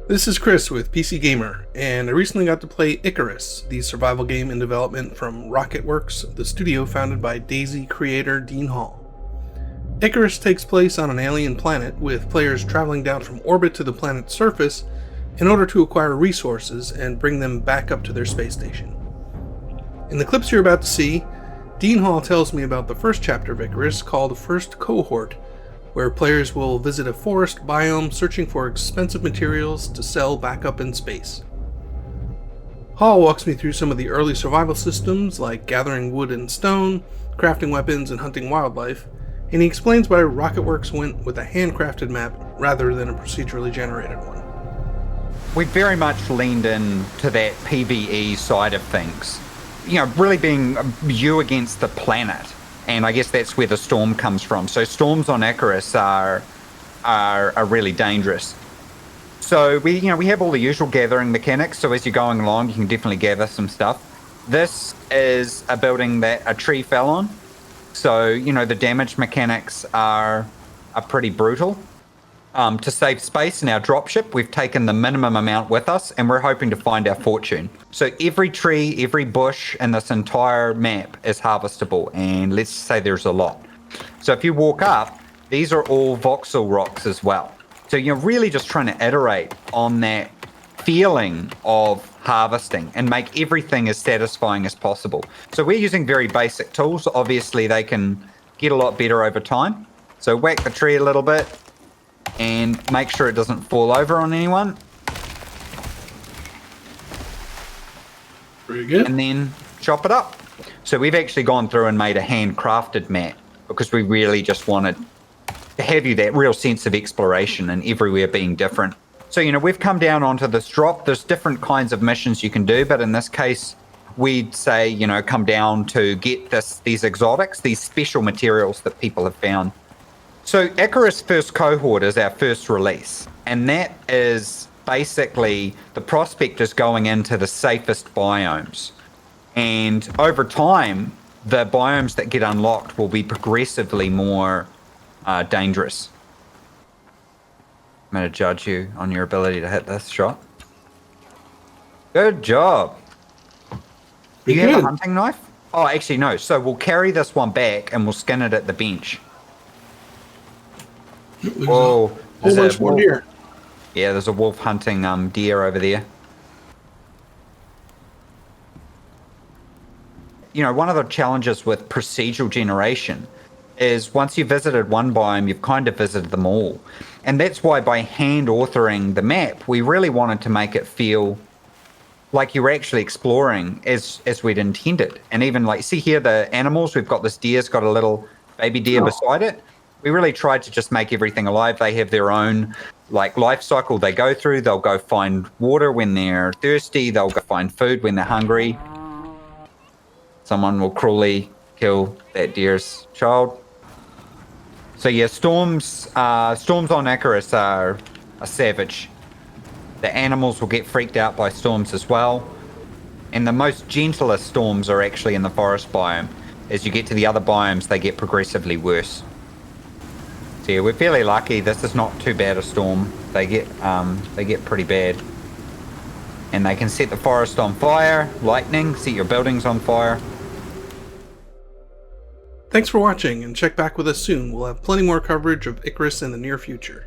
This is Chris with PC Gamer, and I recently got to play Icarus, the survival game in development from RocketWerkz, the studio founded by DayZ creator Dean Hall. Icarus takes place on an alien planet, with players traveling down from orbit to the planet's surface in order to acquire resources and bring them back up to their space station. In the clips you're about to see, Dean Hall tells me about the first chapter of Icarus called First Cohort, where players will visit a forest biome searching for expensive materials to sell back up in space. Hall walks me through some of the early survival systems like gathering wood and stone, crafting weapons, and hunting wildlife, and he explains why RocketWerkz went with a handcrafted map rather than a procedurally generated one. We very much leaned into that PvE side of things, really being you against the planet. And I guess that's where the storm comes from. So storms on Icarus are really dangerous. So we have all the usual gathering mechanics. So as you're going along, you can definitely gather some stuff. This is a building that a tree fell on. So, the damage mechanics are pretty brutal. To save space in our dropship, we've taken the minimum amount with us, and we're hoping to find our fortune. So every tree, every bush in this entire map is harvestable, and let's say there's a lot. So if you walk up, these are all voxel rocks as well. So you're really just trying to iterate on that feeling of harvesting and make everything as satisfying as possible. So we're using very basic tools. Obviously, they can get a lot better over time. So whack the tree a little bit, and make sure it doesn't fall over on anyone. Pretty good. And then chop it up. So we've actually gone through and made a handcrafted map because we really just wanted to have you that real sense of exploration and everywhere being different. So, we've come down onto this drop. There's different kinds of missions you can do, but in this case, we'd say, come down to get these exotics, these special materials that people have found. So Icarus First Cohort is our first release, and that is basically the prospectors going into the safest biomes. And over time, the biomes that get unlocked will be progressively more dangerous. I'm going to judge you on your ability to hit this shot. Good job. Do you have a hunting knife? Oh, actually, no. So we'll carry this one back and we'll skin it at the bench. Whoa, there's a whole bunch more deer. Yeah, there's a wolf hunting deer over there. One of the challenges with procedural generation is once you've visited one biome, you've kind of visited them all. And that's why by hand authoring the map, we really wanted to make it feel like you were actually exploring as we'd intended. And even see here, the animals, we've got this deer's got a little baby deer beside it. We really tried to just make everything alive. They have their own life cycle they go through. They'll go find water when they're thirsty. They'll go find food when they're hungry. Someone will cruelly kill that deer's child. So yeah, storms on Icarus are savage. The animals will get freaked out by storms as well. And the most gentlest storms are actually in the forest biome. As you get to the other biomes, they get progressively worse. So yeah, we're fairly lucky. This is not too bad a storm. They get pretty bad. And they can set the forest on fire, lightning, set your buildings on fire. Thanks for watching, and check back with us soon. We'll have plenty more coverage of Icarus in the near future.